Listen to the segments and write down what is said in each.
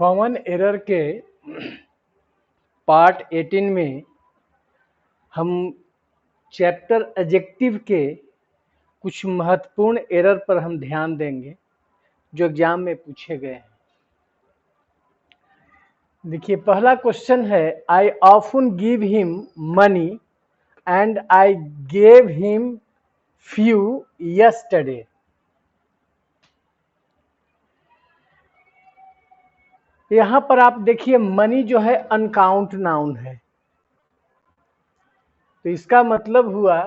Common error के part 18 में हम चैप्टर एडजेक्टिव के कुछ महत्वपूर्ण एरर पर हम ध्यान देंगे जो एग्जाम में पूछे गए हैं। देखिए, पहला क्वेश्चन है, I often give him money and I gave him few yesterday. यहां पर आप देखिए, मनी जो है अनकाउंट नाउन है, तो इसका मतलब हुआ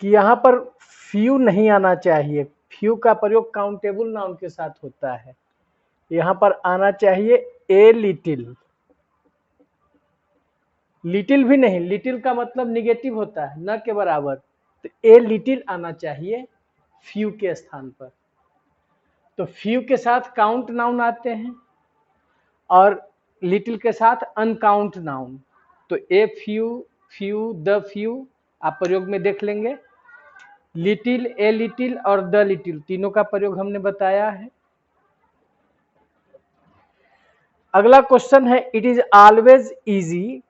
कि यहां पर फ्यू नहीं आना चाहिए। फ्यू का प्रयोग काउंटेबल नाउन के साथ होता है। यहां पर आना चाहिए ए लिटिल। लिटिल भी नहीं, लिटिल का मतलब निगेटिव होता है, न के बराबर, तो ए लिटिल आना चाहिए फ्यू के स्थान पर। तो फ्यू के साथ काउंट नाउन आते हैं और लिटिल के साथ अनकाउंट नाउन। तो a few, few, the few आप प्रयोग में देख लेंगे। लिटिल, ए लिटिल और द लिटिल तीनों का प्रयोग हमने बताया है। अगला क्वेश्चन है, it is always easy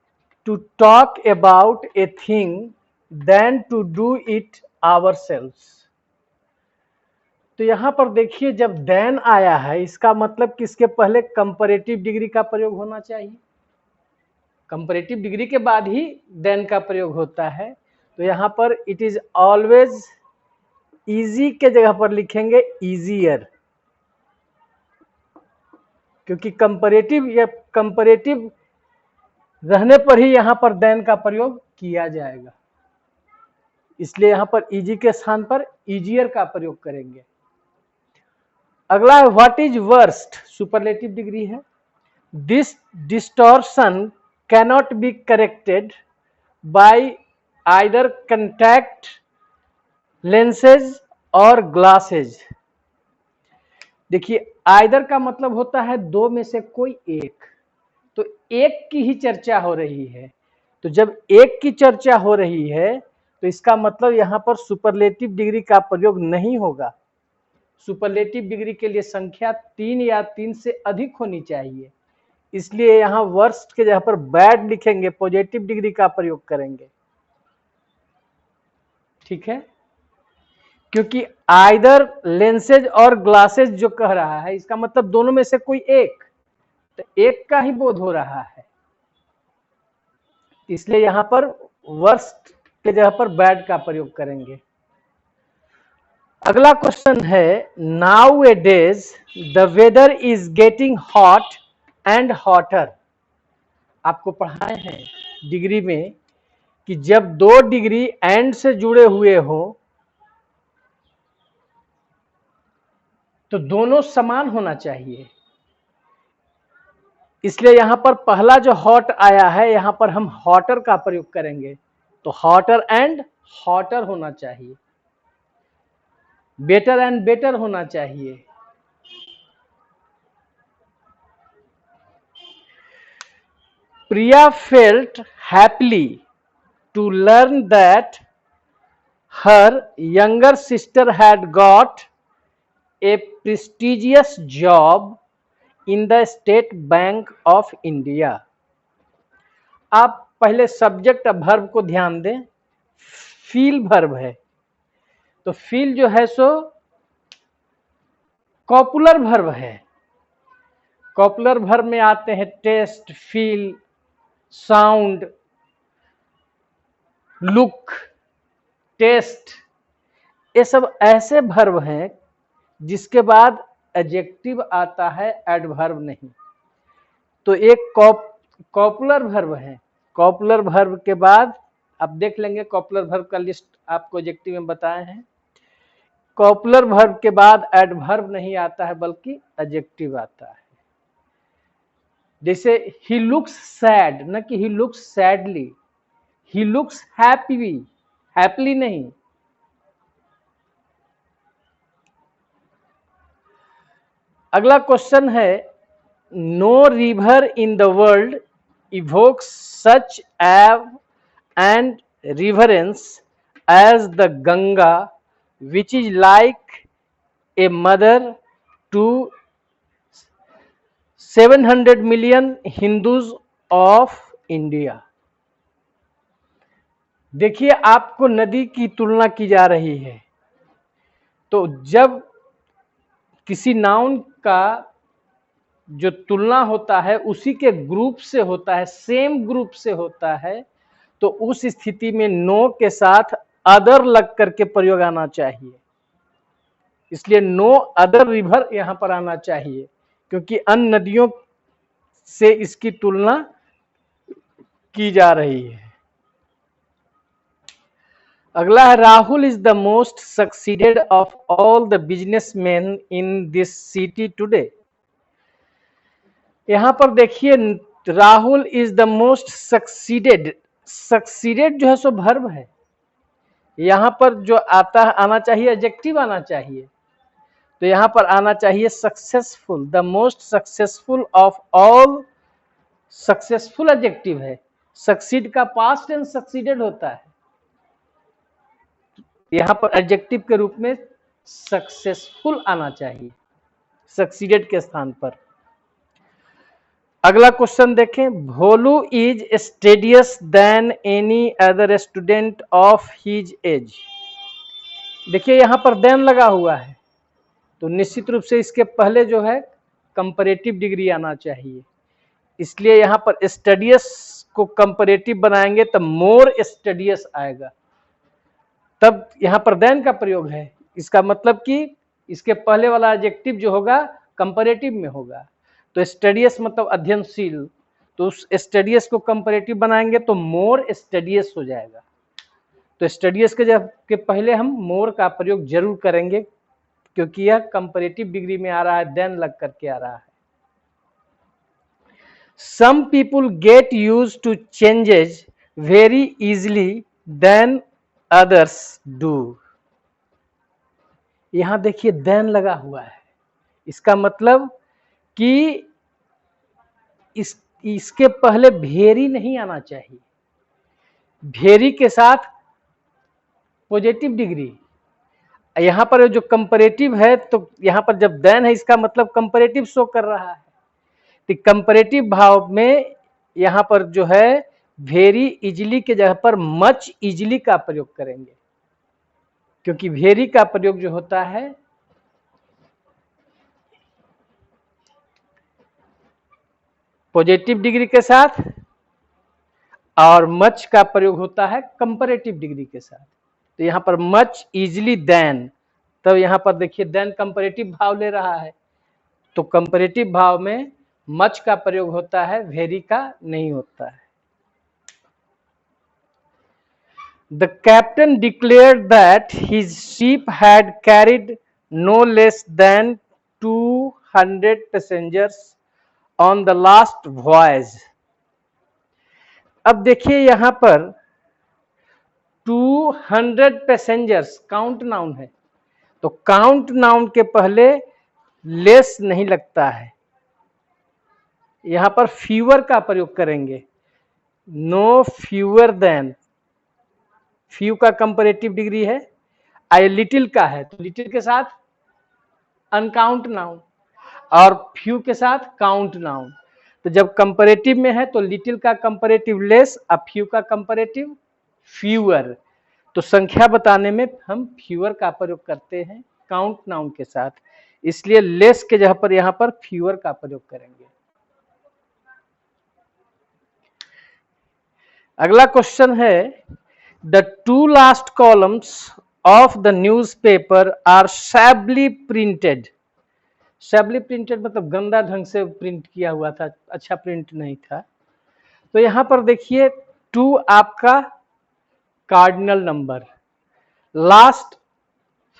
to talk about a thing than to do it ourselves. तो यहां पर देखिए, जब देन आया है, इसका मतलब कि इसके पहले कंपैरेटिव डिग्री का प्रयोग होना चाहिए। कंपैरेटिव डिग्री के बाद ही देन का प्रयोग होता है। तो यहां पर इट इज ऑलवेज इजी के जगह पर लिखेंगे इजियर, क्योंकि कंपैरेटिव या कंपैरेटिव रहने पर ही यहां पर देन का प्रयोग किया जाएगा, इसलिए यहां पर इजी के स्थान पर इजियर का प्रयोग करेंगे। अगला है, what is worst, superlative degree है। This distortion cannot be corrected by either contact lenses or glasses. देखिए, आइदर का मतलब होता है दो में से कोई एक, तो एक की ही चर्चा हो रही है। तो जब एक की चर्चा हो रही है तो इसका मतलब यहां पर सुपरलेटिव डिग्री का प्रयोग नहीं होगा। सुपरलेटिव डिग्री के लिए संख्या 3 या 3 से अधिक होनी चाहिए, इसलिए यहां वर्स्ट के जगह पर बैड लिखेंगे, पॉजिटिव डिग्री का प्रयोग करेंगे। ठीक है, क्योंकि आइदर लेंसेज और ग्लासेज जो कह रहा है, इसका मतलब दोनों में से कोई एक, तो एक का ही बोध हो रहा है, इसलिए यहां पर वर्स्ट के जगह पर बैड का प्रयोग करेंगे। अगला क्वेश्चन है, nowadays the weather is getting hot and hotter. आपको पढ़ाए हैं डिग्री में कि जब दो डिग्री एंड से जुड़े हुए हो तो दोनों समान होना चाहिए, इसलिए यहां पर पहला जो हॉट आया है, यहां पर हम हॉटर का प्रयोग करेंगे, तो हॉटर एंड हॉटर होना चाहिए। बेटर एंड बेटर होना चाहिए। Priya felt happily to learn that her younger sister had got a prestigious job in the State Bank of India. आप पहले सब्जेक्ट और वर्ब को ध्यान दें। फील वर्ब है, तो फील जो है सो कॉपुलर वर्ब है। कॉपुलर वर्ब में आते हैं taste, feel, sound, look, taste, ये सब ऐसे वर्ब हैं जिसके बाद एडजेक्टिव आता है, एडवर्ब नहीं। तो एक कॉपुलर वर्ब है, कॉपुलर वर्ब के बाद आप देख लेंगे, कॉपुलर वर्ब का लिस्ट आपको एडजेक्टिव में बताए हैं। कॉपुलर वर्ब के बाद एडवर्ब नहीं आता है बल्कि एडजेक्टिव आता है। जैसे ही लुक्स सैड, न कि he looks sadly, he looks happy, happily नहीं। अगला क्वेश्चन है, no river in the world evokes such awe and reverence as the Ganga which is like a mother to 700 million Hindus of India। देखिए आपको नदी की तुलना की जा रही है, तो जब किसी नाउन का जो तुलना होता है उसी के ग्रुप से होता है, सेम ग्रुप से होता है, तो उस स्थिति में नो के साथ अदर लग करके प्रयोग आना चाहिए। इसलिए नो अदर रिवर यहां पर आना चाहिए, क्योंकि अन्य नदियों से इसकी तुलना की जा रही है। अगला है, Rahul is the most succeeded of all the businessman in this city today. यहां पर देखिए, Rahul is the most succeeded. Succeeded जो है सो वर्ब है, यहां पर जो आता आना चाहिए एडजेक्टिव आना चाहिए, तो यहां पर आना चाहिए successful. The most successful of all, successful adjective है। सक्सीड का पास्ट टेंस सक्सीडेड होता है, यहां पर एडजेक्टिव के रूप में सक्सेसफुल आना चाहिए सक्सीडेड के स्थान पर। अगला क्वेश्चन देखें, Bholu is studious than any other student of his age. देखिए यहां पर देन लगा हुआ है, तो निश्चित रूप से इसके पहले जो है कंपैरेटिव डिग्री आना चाहिए, इसलिए यहां पर स्टडियस को कंपैरेटिव बनाएंगे तब मोर स्टडियस आएगा, तब यहां पर देन का प्रयोग है। इसका मतलब कि इसके पहले वाला एडजेक्टिव जो होगा कंपैरेटिव में होगा, तो स्टडियस मतलब अध्ययनशील, तो उस स्टडियस को कंपैरेटिव बनाएंगे तो मोर स्टडियस हो जाएगा। तो स्टडियस के पहले हम मोर का प्रयोग जरूर करेंगे, क्योंकि यह कंपैरेटिव डिग्री में आ रहा है, देन लग करके आ रहा है। Some people get used to changes very easily than others do. यहां देखिए देन लगा हुआ है, इसका मतलब कि इसके पहले भेरी नहीं आना चाहिए, भेरी के साथ पॉजिटिव डिग्री। यहां पर जो कंपैरेटिव है, तो यहां पर जब देन है इसका मतलब कंपैरेटिव शो कर रहा है, तो कंपैरेटिव भाव में यहां पर जो है वेरी इजिली के जगह पर मच इजिली का प्रयोग करेंगे, क्योंकि वेरी का प्रयोग जो होता है पॉजिटिव डिग्री के साथ और मच का प्रयोग होता है कंपैरेटिव डिग्री के साथ। तो यहां पर मच इजिली देन, तब यहां पर देखिए देन कंपैरेटिव भाव ले रहा है, तो कंपैरेटिव भाव में मच का प्रयोग होता है, वेरी का नहीं होता है। The captain declared that his ship had carried no less than 200 passengers on the last voyage। अब देखिए यहां पर 200 पैसेंजर्स काउंट नाउन है, तो काउंट नाउन के पहले लेस नहीं लगता है, यहां पर फ्यूअर का प्रयोग करेंगे। नो फ्यूअर देन, फ्यू का कंपैरेटिव डिग्री है, आई लिटिल का है, तो लिटिल के साथ अनकाउंट नाउन और फ्यू के साथ काउंट नाउन। तो जब कंपैरेटिव में है तो लिटिल का कंपैरेटिव लेस और फ्यू का कंपैरेटिव फ्यूअर, तो संख्या बताने में हम फ्यूअर का प्रयोग करते हैं काउंट नाउन के साथ, इसलिए लेस के जगह पर यहां पर फ्यूअर का प्रयोग करेंगे। अगला क्वेश्चन है, the two last columns of the newspaper are shabbily printed. Shabbily printed मतलब गंदा ढंग से प्रिंट किया हुआ था, अच्छा प्रिंट नहीं था। तो यहां पर देखिए टू आपका cardinal number, last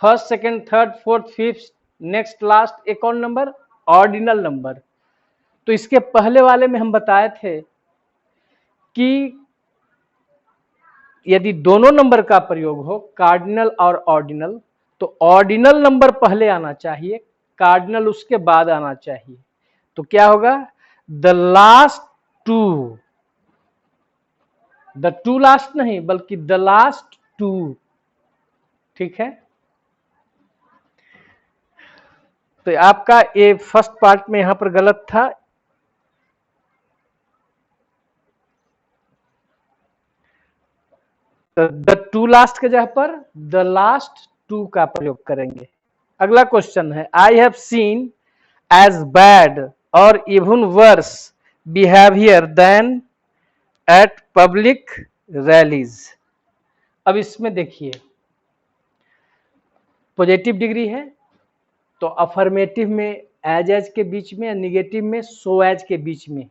first second third fourth fifth next last एक और नंबर ऑर्डिनल नंबर। तो इसके पहले वाले में हम बताए थे कि यदि दोनों नंबर का प्रयोग हो कार्डिनल और ऑर्डिनल, तो ऑर्डिनल नंबर पहले आना चाहिए, कार्डिनल उसके बाद आना चाहिए। तो क्या होगा, the last two, the two last नहीं बल्कि द लास्ट टू, ठीक है। तो आपका ये फर्स्ट पार्ट में यहां पर गलत था, तो द टू लास्ट के जगह पर द लास्ट टू का प्रयोग करेंगे। अगला क्वेश्चन है, I have seen as bad or even worse behaviour than at public rallies. अब इसमें देखिए, पॉजिटिव डिग्री है तो अफर्मेटिव में एज के बीच में, निगेटिव में सो एज के बीच में।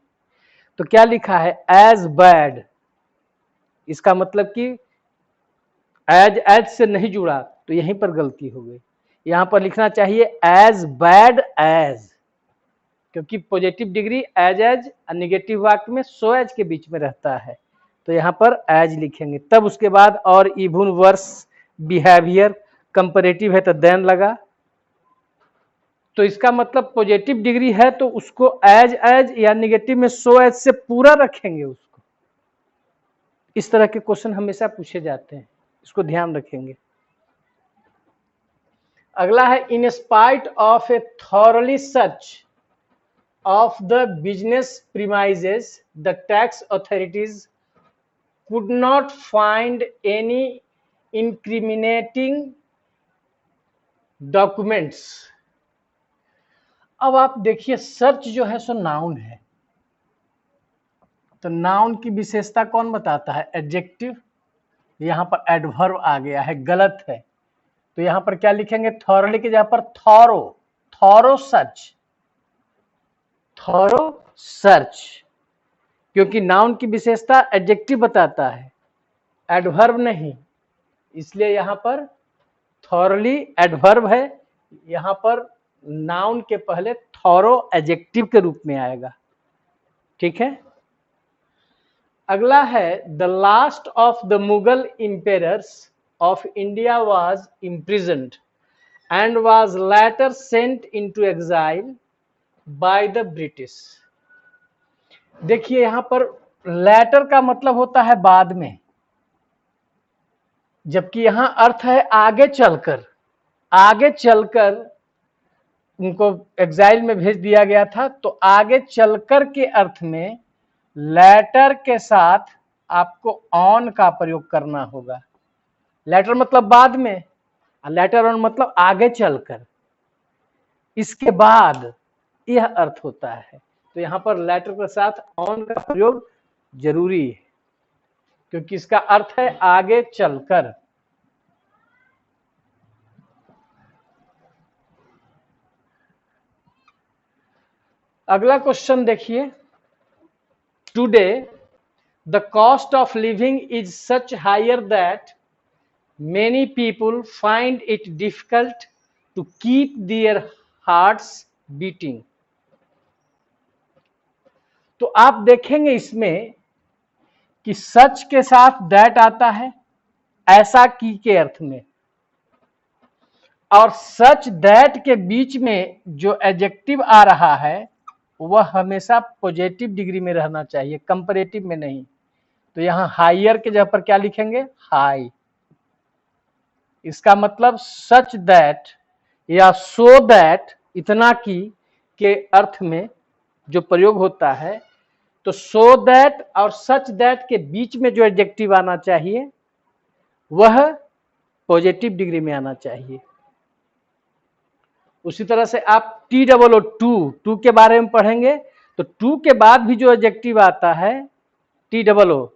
तो क्या लिखा है, एज बैड, इसका मतलब कि एज से नहीं जुड़ा, तो यहीं पर गलती हो गई। यहां पर लिखना चाहिए एज बैड एज, क्योंकि पॉजिटिव डिग्री एज निगेटिव वाक्य में सो एज के बीच में रहता है, तो यहां पर एज लिखेंगे। तब उसके बाद और इवन वर्स बिहेवियर, कंपैरेटिव है तो देन लगा, तो इसका मतलब पॉजिटिव डिग्री है तो उसको एज या निगेटिव में सो एज से पूरा रखेंगे उसको। इस तरह के क्वेश्चन हमेशा पूछे जाते हैं, इसको ध्यान रखेंगे। अगला है, in spite of A thoroughly search of the business premises the tax authorities could not find any incriminating documents. अब आप देखिए, सर्च जो है सो नाउन है, तो नाउन की विशेषता कौन बताता है, एडजेक्टिव। यहां पर एडवर्ब आ गया है, गलत है, तो यहां पर क्या लिखेंगे, थॉरली के जगह पर thorough, thorough search, thorough search, क्योंकि नाउन की विशेषता एडजेक्टिव बताता है, एडवर्ब नहीं, इसलिए यहां पर थॉरली एडवर्ब है, यहां पर नाउन के पहले थॉरो एडजेक्टिव के रूप में आएगा। ठीक है। अगला है, the last of the Mughal emperors of India was imprisoned and was later sent into exile by the British. देखिए, यहां पर लेटर का मतलब होता है बाद में, जबकि यहां अर्थ है आगे चलकर, आगे चलकर उनको एग्जाइल में भेज दिया गया था, तो आगे चलकर के अर्थ में लेटर के साथ आपको ऑन का प्रयोग करना होगा। लेटर मतलब बाद में, लेटर ऑन मतलब आगे चलकर, इसके बाद, यह अर्थ होता है। तो यहां पर लेटर के साथ ऑन का प्रयोग जरूरी है, क्योंकि इसका अर्थ है आगे चलकर। अगला क्वेश्चन देखिए, today the cost of living is such higher that many people find it difficult to keep their hearts beating. तो आप देखेंगे इसमें कि सच के साथ दैट आता है, ऐसा की के अर्थ में, और सच दैट के बीच में जो एडजेक्टिव आ रहा है वह हमेशा पॉजिटिव डिग्री में रहना चाहिए, कंपैरेटिव में नहीं। तो यहां हायर के जगह पर क्या लिखेंगे, हाई। इसका मतलब सच दैट या सो दैट, इतना की के अर्थ में जो प्रयोग होता है, तो सो दैट और सच दैट के बीच में जो एडजेक्टिव आना चाहिए वह पॉजिटिव डिग्री में आना चाहिए। उसी तरह से आप TOO टू के बारे में पढ़ेंगे, तो टू के बाद भी जो एडजेक्टिव आता है TOO,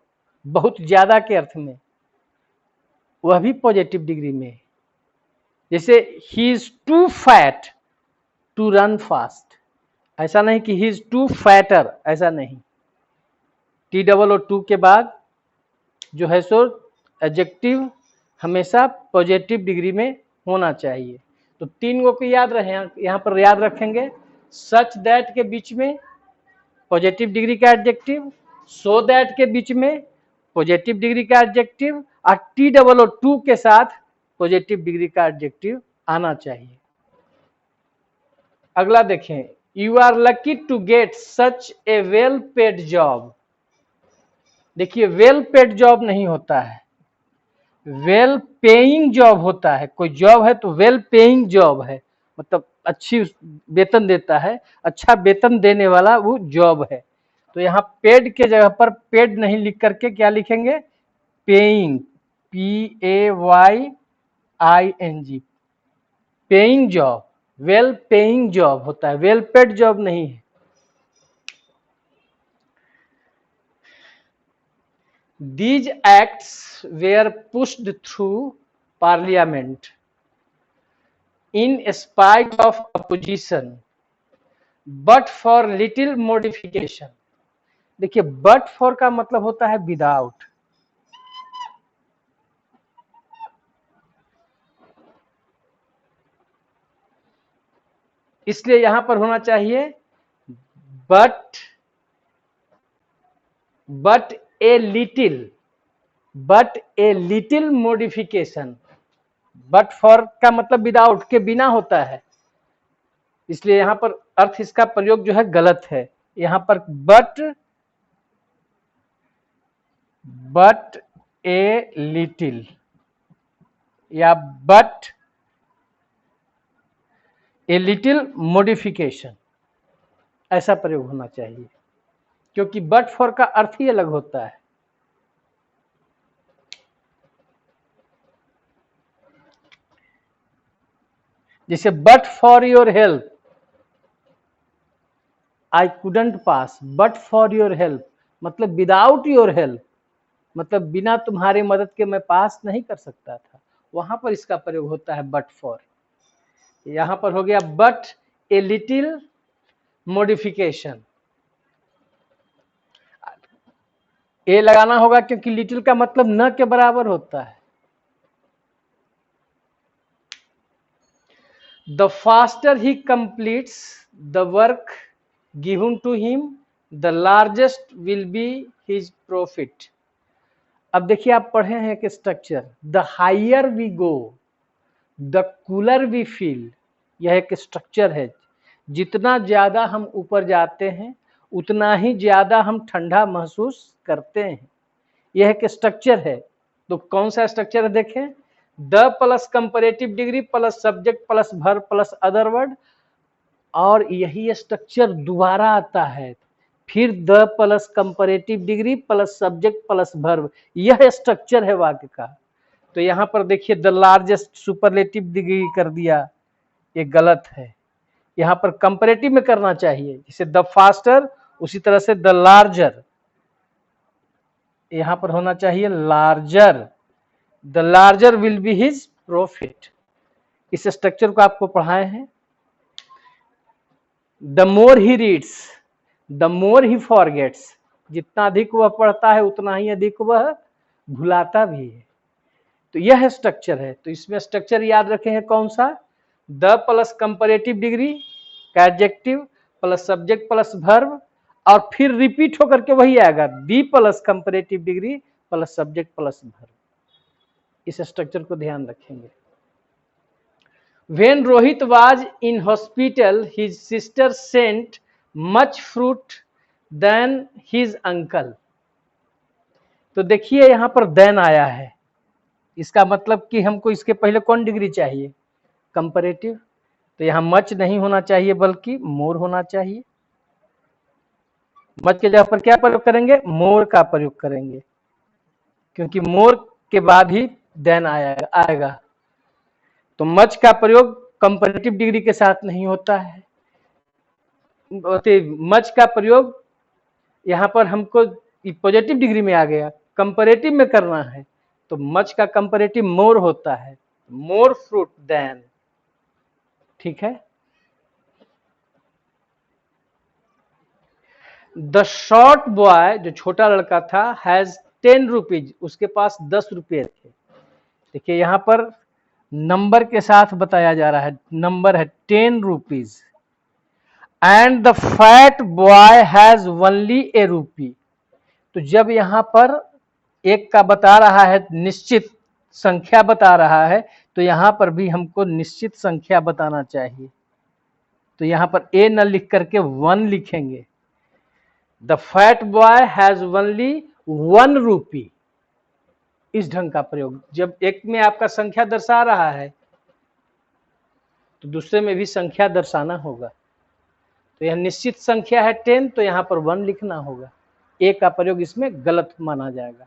बहुत ज्यादा के अर्थ में, वह भी पॉजिटिव डिग्री में। जैसे he is too fat to run fast, ऐसा नहीं कि ही इज टू फैटर, ऐसा नहीं। TOO के बाद जो है सो एडजेक्टिव हमेशा पॉजिटिव डिग्री में होना चाहिए। तो तीन गो को याद रहे, यहाँ पर याद रखेंगे, सच दैट के बीच में पॉजिटिव डिग्री का एडजेक्टिव, सो दैट के बीच में पॉजिटिव डिग्री का एडजेक्टिव, और TOO के साथ पॉजिटिव डिग्री का एडजेक्टिव आना चाहिए। अगला देखें, you are lucky to get such a well paid job. देखिए, वेल पेड जॉब नहीं होता है, वेल पेइंग जॉब होता है। कोई जॉब है तो वेल पेइंग जॉब है, मतलब अच्छी वेतन देता है, अच्छा वेतन देने वाला वो जॉब है। तो यहाँ पेड के जगह पर पेड नहीं लिख करके क्या लिखेंगे, paying. PAYING, paying job, well paying job होता है, वेल पेड जॉब नहीं है। These acts were pushed through parliament in spite of opposition but for little modification। देखिए but for का मतलब होता है विदाउट, इसलिए यहां पर होना चाहिए but a little modification। but for का मतलब विदाउट के बिना होता है, इसलिए यहां पर अर्थ इसका प्रयोग जो है गलत है। यहां पर but a little या but a little modification ऐसा प्रयोग होना चाहिए, क्योंकि but for का अर्थ ही अलग होता है। जैसे but for your help I couldn't pass, but for your help मतलब without your help, मतलब बिना तुम्हारी मदद के मैं पास नहीं कर सकता था, वहां पर इसका प्रयोग होता है but for। यहां पर हो गया but a little modification, ए लगाना होगा क्योंकि लिटिल का मतलब न के बराबर होता है। The faster he completes the work given to him the largest will be his profit. अब देखिए आप पढ़े हैं कि structure the higher we go the cooler we feel, यह एक स्ट्रक्चर है। जितना ज्यादा हम ऊपर जाते हैं उतना ही ज्यादा हम ठंडा महसूस करते हैं, यह एक स्ट्रक्चर है। तो कौन सा स्ट्रक्चर है देखें, the plus comparative degree plus subject plus verb plus other word, और यही स्ट्रक्चर दोबारा आता है फिर the plus comparative degree plus subject plus verb, यह स्ट्रक्चर है वाक्य का। तो यहां पर देखिए द लार्जेस्ट सुपरलेटिव डिग्री कर दिया, ये गलत है। यहां पर कंपैरेटिव में करना चाहिए, जैसे द फास्टर उसी तरह से द लार्जर, यहां पर होना चाहिए larger, the larger will be his profit. इस स्ट्रक्चर को आपको पढ़ाए हैं। The more he reads the more he forgets, जितना अधिक वह पढ़ता है उतना ही अधिक वह भुलाता भी है। तो यह स्ट्रक्चर है। तो इसमें स्ट्रक्चर याद रखे हैं कौन सा, द प्लस कंपैरेटिव डिग्री का adjective plus subject plus verb, और फिर रिपीट होकर के वही आएगा the plus comparative degree plus subject plus verb. इस स्ट्रक्चर को ध्यान रखेंगे। When Rohit was in hospital, his sister sent much fruit than his uncle। तो देखिए यहां पर देन आया है, इसका मतलब कि हमको इसके पहले कौन डिग्री चाहिए, कंपैरेटिव। तो यहां मच नहीं होना चाहिए बल्कि मोर होना चाहिए। मच के जगह पर क्या प्रयोग करेंगे, मोर का प्रयोग करेंगे, क्योंकि मोर के बाद ही देन आएगा। तो मच का प्रयोग कंपैरेटिव डिग्री के साथ नहीं होता है। मच का प्रयोग यहां पर हमको पॉजिटिव डिग्री में आ गया, कंपैरेटिव में करना है तो मच का कंपैरेटिव मोर होता है, मोर फ्रूट देन। ठीक है। द शॉर्ट बॉय, जो छोटा लड़का था, हैज 10 रुपीज, उसके पास 10 रुपये थे। देखिए यहां पर नंबर के साथ बताया जा रहा है, नंबर है 10 rupees, and the fat boy has only a rupee. तो जब यहां पर एक का बता रहा है, निश्चित संख्या बता रहा है, तो यहां पर भी हमको निश्चित संख्या बताना चाहिए। तो यहां पर ए न लिख करके 1 लिखेंगे। The fat boy has only 1 रूपी, इस ढंग का प्रयोग। जब एक में आपका संख्या दर्शा रहा है तो दूसरे में भी संख्या दर्शाना होगा। तो यह निश्चित संख्या है 10, तो यहां पर 1 लिखना होगा। ए का प्रयोग इसमें गलत माना जाएगा।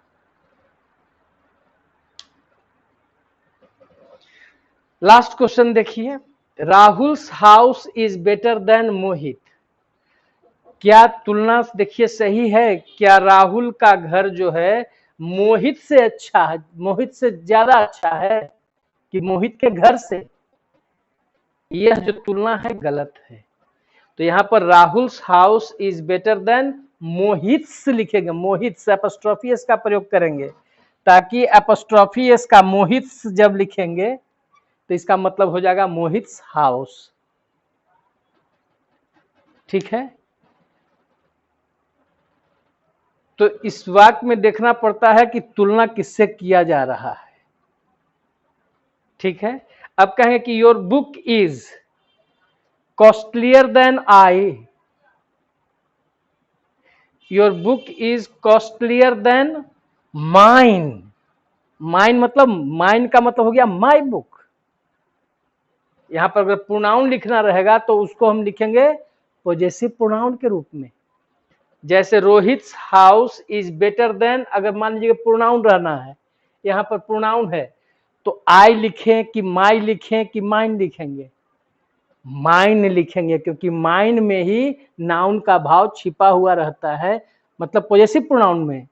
लास्ट क्वेश्चन देखिए, Rahul's house is better than Mohit. क्या तुलना देखिए सही है? क्या राहुल का घर जो है मोहित से अच्छा है, मोहित से ज्यादा अच्छा है कि मोहित के घर से? यह जो तुलना है गलत है। तो यहाँ पर Rahul's house is better then Mohit's लिखेंगे, मोहित्स एपोस्ट्रोफी एस का प्रयोग करेंगे, ताकि एपोस्ट्रोफी एस का मोहित्स जब लिखेंगे तो इसका मतलब हो जाएगा मोहित्स हाउस। ठीक है, तो इस वाक्य में देखना पड़ता है कि तुलना किससे किया जा रहा है। ठीक है, अब कहेंगे कि your book is costlier than I. Your book is costlier than mine. Mine मतलब, माइन का मतलब हो गया माई बुक। यहां पर अगर प्रोनाउन लिखना रहेगा तो उसको हम लिखेंगे पॉजेसिव प्रोनाउन के रूप में। जैसे रोहित्स हाउस इज बेटर देन, अगर मान लीजिए प्रोनाउन रहना है, यहां पर प्रोनाउन है तो आई लिखें कि माई लिखें कि माइन लिखेंगे? माइन लिखेंगे, क्योंकि माइन में ही नाउन का भाव छिपा हुआ रहता है, मतलब पॉजेसिव प्रोनाउन में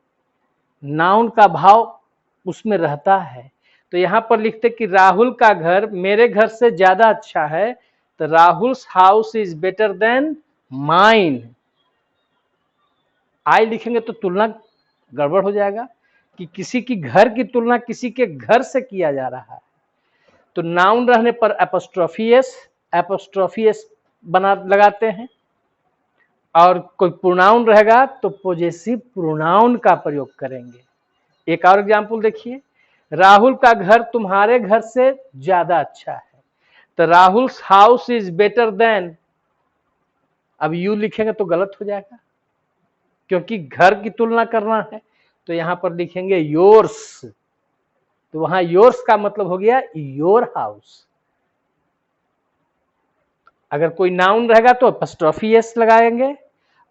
नाउन का भाव उसमें रहता है। तो यहां पर लिखते कि राहुल का घर मेरे घर से ज्यादा अच्छा है, तो Rahul's house is better than mine. I लिखेंगे तो तुलना गड़बड़ हो जाएगा कि किसी की घर की तुलना किसी के घर से किया जा रहा है। तो नाउन रहने पर एपोस्ट्रोफी एस बना लगाते हैं, और कोई प्रोनाउन रहेगा तो पॉजेसिव प्रोनाउन का प्रयोग करेंगे। एक और एग्जांपल देखिए, राहुल का घर तुम्हारे घर से ज्यादा अच्छा है, तो Rahul's house is better then, अब यू लिखेंगे तो गलत हो जाएगा क्योंकि घर की तुलना करना है, तो यहां पर लिखेंगे योर्स। तो वहां योर्स का मतलब हो गया योर हाउस। अगर कोई नाउन रहेगा तो एपोस्ट्रोफी एस लगाएंगे,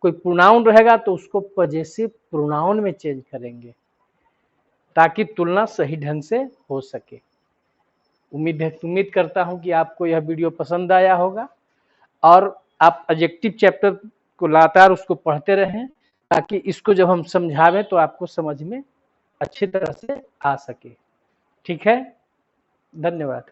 कोई प्रोनाउन रहेगा तो उसको पॉजेसिव प्रोनाउन में चेंज करेंगे ताकि तुलना सही ढंग से हो सके। उम्मीद करता हूं कि आपको यह वीडियो पसंद आया होगा और आप एडजेक्टिव चैप्टर को लगातार उसको पढ़ते रहें, ताकि इसको जब हम समझावें तो आपको समझ में अच्छी तरह से आ सके। ठीक है, धन्यवाद।